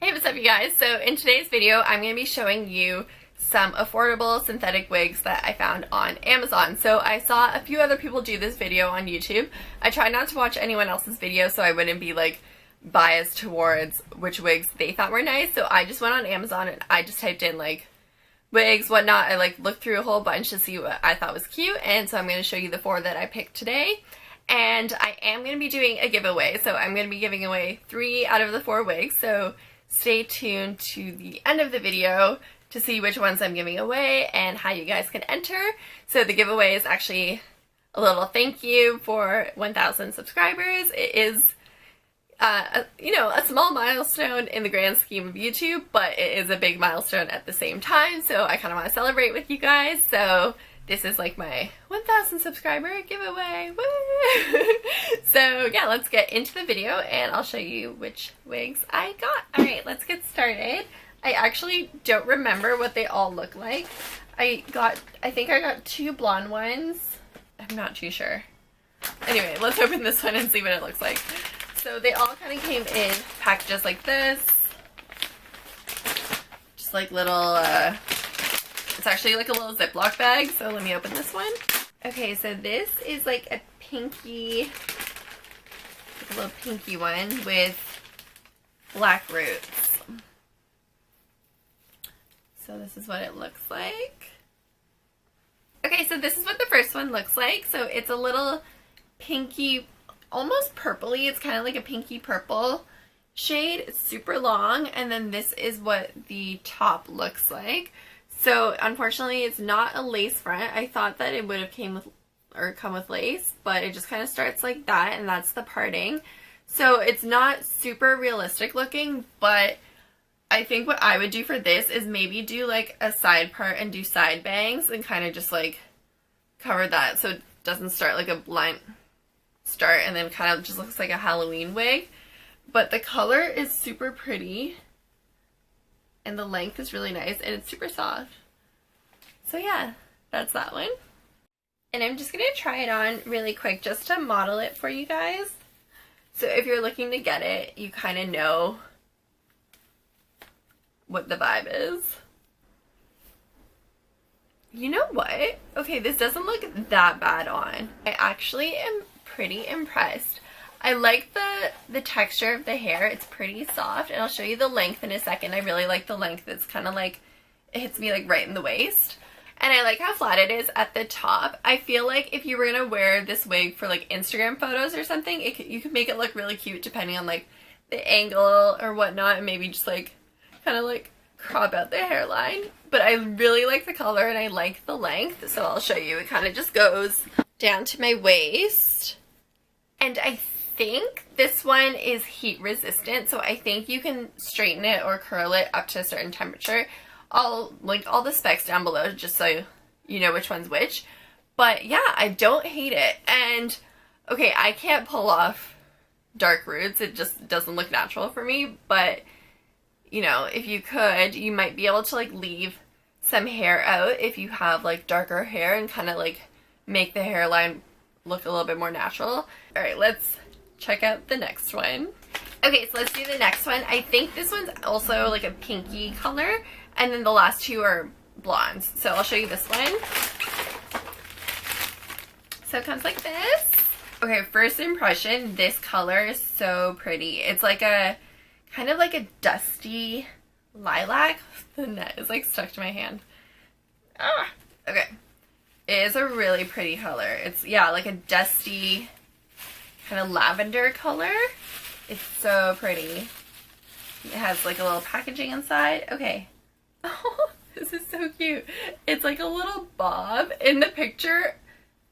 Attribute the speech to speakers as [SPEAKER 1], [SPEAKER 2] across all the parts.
[SPEAKER 1] Hey, what's up you guys? So in today's video, I'm going to be showing you some affordable synthetic wigs that I found on Amazon. So I saw a few other people do this video on YouTube. I tried not to watch anyone else's video so I wouldn't be like biased towards which wigs they thought were nice. So I just went on Amazon and I just typed in like wigs, whatnot. I like looked through a whole bunch to see what I thought was cute, and so I'm going to show you the 4 that I picked today. And I am going to be doing a giveaway, so I'm going to be giving away 3 out of the 4 wigs. So stay tuned to the end of the video to see which ones I'm giving away and how you guys can enter. So the giveaway is actually a little thank you for 1,000 subscribers. It is, you know, a small milestone in the grand scheme of YouTube, but it is a big milestone at the same time. So I kind of want to celebrate with you guys. So this is like my 1,000 subscriber giveaway. Woo! So yeah, let's get into the video and I'll show you which wigs I got. Alright, let's get started. I actually don't remember what they all look like. I think I got 2 blonde ones. I'm not too sure. Anyway, let's open this one and see what it looks like. So they all kind of came in packages like this. Just like little, it's actually like a little Ziploc bag, so let me open this one. Okay, so this is like a pinky, like a little pinky one with black roots. So this is what it looks like. Okay, so this is what the first one looks like. So it's a little pinky, almost purpley. It's kind of like a pinky purple shade. It's super long, and then this is what the top looks like. So unfortunately it's not a lace front. I thought that it would have come with lace, but it just kind of starts like that, and that's the parting. So it's not super realistic looking, but I think what I would do for this is maybe do like a side part and do side bangs and kind of just like cover that so it doesn't start like a blunt start and then kind of just looks like a Halloween wig. But the color is super pretty. And the length is really nice, and it's super soft. So yeah, that's that one. And I'm just going to try it on really quick just to model it for you guys. So if you're looking to get it, you kind of know what the vibe is. You know what? Okay, this doesn't look that bad on. I actually am pretty impressed. I like the texture of the hair. It's pretty soft, and I'll show you the length in a second. I really like the length. It's kind of like, it hits me like right in the waist. And I like how flat it is at the top. I feel like if you were going to wear this wig for like Instagram photos or something, you could make it look really cute depending on like the angle or whatnot, and maybe just like kind of like crop out the hairline. But I really like the color and I like the length, so I'll show you. It kind of just goes down to my waist. And I think this one is heat resistant, so I think you can straighten it or curl it up to a certain temperature. I'll link all the specs down below just so you know which one's which. But yeah, I don't hate it. And okay, I can't pull off dark roots. It just doesn't look natural for me. But you know, if you could, you might be able to like leave some hair out if you have like darker hair and kind of like make the hairline look a little bit more natural. Alright, let's check out the next one. Okay, so let's do the next one. I think this one's also like a pinky color, and then the last 2 are blondes. So I'll show you this one. So it comes like this. Okay, first impression, this color is so pretty. It's like a, kind of like a dusty lilac. The net is like stuck to my hand. Ah, okay. It is a really pretty color. It's, yeah, like a dusty kind of lavender color. It's so pretty. It has like a little packaging inside. Okay. Oh, this is so cute. It's like a little bob. In the picture,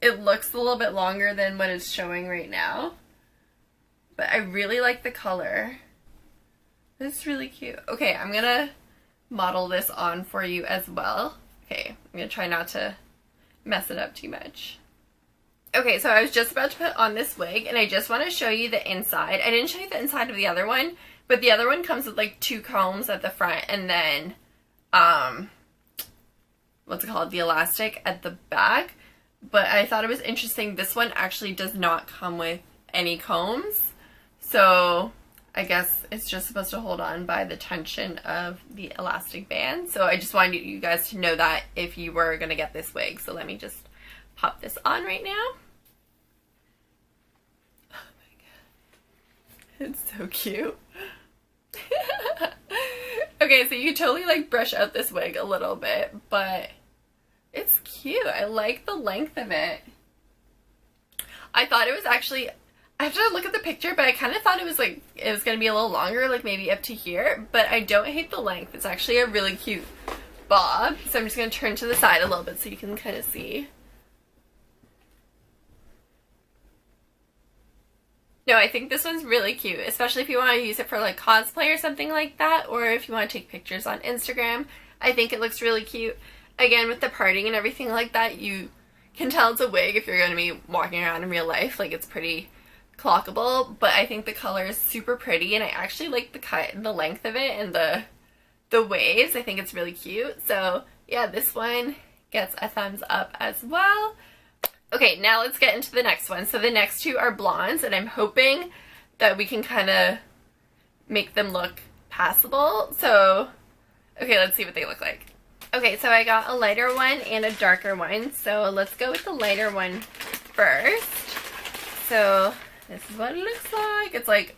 [SPEAKER 1] it looks a little bit longer than what it's showing right now. But I really like the color. It's really cute. Okay, I'm gonna model this on for you as well. Okay, I'm gonna try not to mess it up too much. Okay, so I was just about to put on this wig, and I just want to show you the inside. I didn't show you the inside of the other one, but the other one comes with like 2 combs at the front, and then, what's it called? The elastic at the back. But I thought it was interesting. This one actually does not come with any combs. So I guess it's just supposed to hold on by the tension of the elastic band. So I just wanted you guys to know that if you were going to get this wig. So let me just pop this on right now. Oh my god. It's so cute. Okay, so you totally like brush out this wig a little bit, but it's cute. I like the length of it. I thought it was actually, I have to look at the picture, but I kind of thought it was like, it was going to be a little longer, like maybe up to here, but I don't hate the length. It's actually a really cute bob. So I'm just going to turn to the side a little bit so you can kind of see. No, I think this one's really cute, especially if you want to use it for like cosplay or something like that, or if you want to take pictures on Instagram. I think it looks really cute. Again, with the parting and everything like that, you can tell it's a wig if you're going to be walking around in real life. Like, it's pretty clockable, but I think the color is super pretty, and I actually like the cut and the length of it and the waves. I think it's really cute. So yeah, this one gets a thumbs up as well. Okay, now let's get into the next one. So the next two are blondes, and I'm hoping that we can kind of make them look passable. So, okay, let's see what they look like. Okay, so I got a lighter one and a darker one. So let's go with the lighter one first. So this is what it looks like. It's like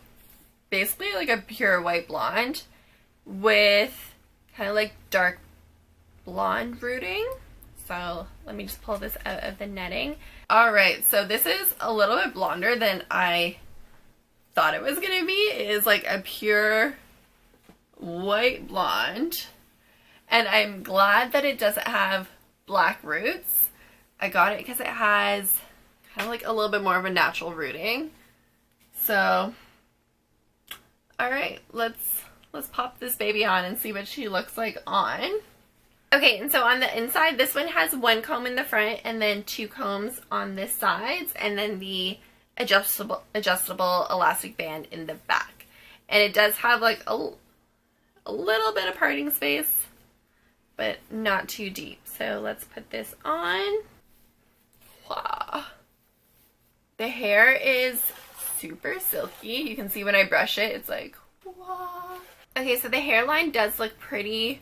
[SPEAKER 1] basically like a pure white blonde with kind of like dark blonde rooting. So let me just pull this out of the netting. Alright, so this is a little bit blonder than I thought it was going to be. It is like a pure white blonde. And I'm glad that it doesn't have black roots. I got it because it has kind of like a little bit more of a natural rooting. So, alright, let's pop this baby on and see what she looks like on. Okay, and so on the inside, this one has one comb in the front and then two combs on the sides, and then the adjustable elastic band in the back. And it does have like a little bit of parting space, but not too deep. So let's put this on. Wow. The hair is super silky. You can see when I brush it, it's like, wow. Okay, so the hairline does look pretty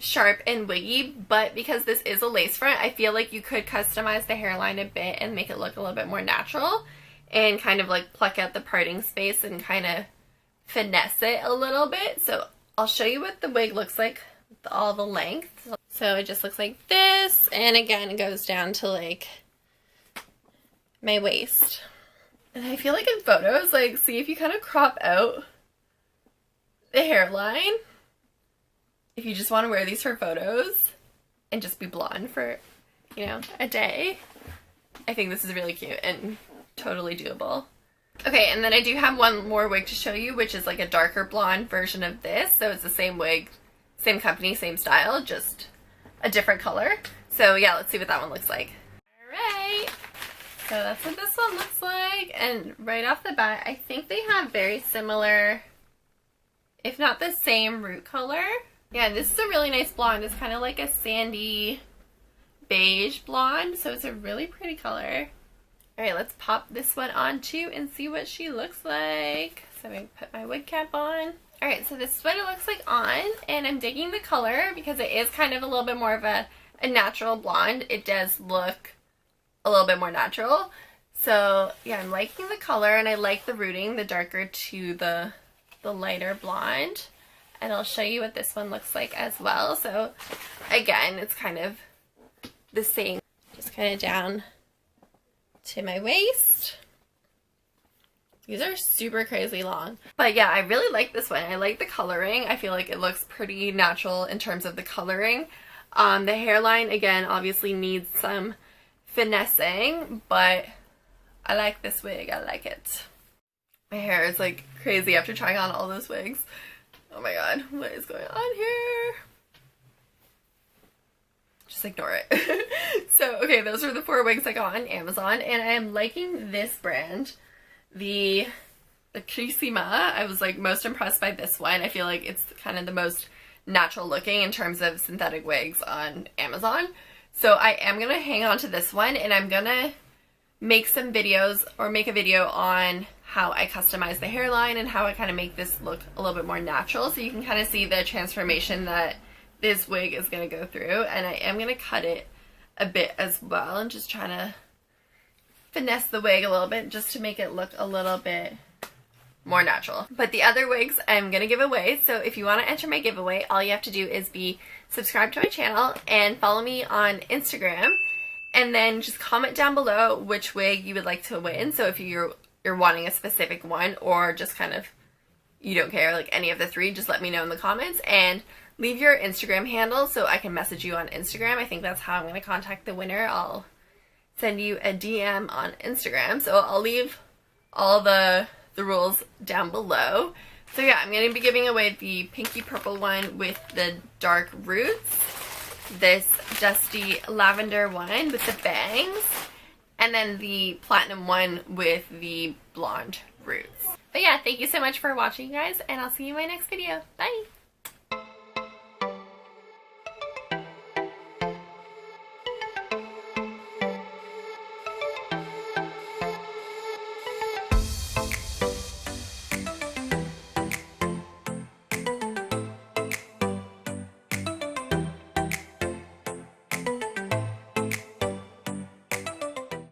[SPEAKER 1] sharp and wiggy, but because this is a lace front, I feel like you could customize the hairline a bit and make it look a little bit more natural and kind of like pluck out the parting space and kind of finesse it a little bit. So I'll show you what the wig looks like with all the length. So it just looks like this, and again it goes down to like my waist. And I feel like in photos, like, see if you kind of crop out the hairline, if you just want to wear these for photos and just be blonde for, you know, a day, I think this is really cute and totally doable. Okay, and then I do have one more wig to show you, which is like a darker blonde version of this. So it's the same wig, same company, same style, just a different color. So yeah, let's see what that one looks like. Alright, so that's what this one looks like. And right off the bat, I think they have very similar, if not the same, root color. Yeah, this is a really nice blonde. It's kind of like a sandy beige blonde, so it's a really pretty color. Alright, let's pop this one on too and see what she looks like. So I'm going to put my wig cap on. Alright, so this is what it looks like on, and I'm digging the color because it is kind of a little bit more of a natural blonde. It does look a little bit more natural. So yeah, I'm liking the color, and I like the rooting, the darker to the lighter blonde. And I'll show you what this one looks like as well. So again, it's kind of the same, just kind of down to my waist. These are super crazy long. But yeah, I really like this one. I like the coloring. I feel like it looks pretty natural in terms of the coloring. The hairline, again, obviously needs some finessing, but I like this wig. I like it. My hair is like crazy after trying on all those wigs. Oh my god, what is going on here? Just ignore it. So, okay, those are the 4 wigs I got on Amazon, and I am liking this brand. The Crissima. I was like most impressed by this one. I feel like it's kind of the most natural looking in terms of synthetic wigs on Amazon. So I am going to hang on to this one, and I'm going to make some videos, or make a video on how I customize the hairline and how I kind of make this look a little bit more natural, so you can kind of see the transformation that this wig is going to go through. And I am going to cut it a bit as well and just trying to finesse the wig a little bit just to make it look a little bit more natural. But the other wigs I'm going to give away, so if you want to enter my giveaway, all you have to do is be subscribed to my channel and follow me on Instagram, and then just comment down below which wig you would like to win. So if you're wanting a specific one, or just kind of you don't care, like any of the three, just let me know in the comments, and leave your Instagram handle so I can message you on Instagram. I think that's how I'm going to contact the winner. I'll send you a DM on Instagram. So I'll leave all the rules down below. So yeah, I'm going to be giving away the pinky purple one with the dark roots, this dusty lavender one with the bangs, and then the platinum one with the blonde roots. But yeah, thank you so much for watching, guys, and I'll see you in my next video. Bye!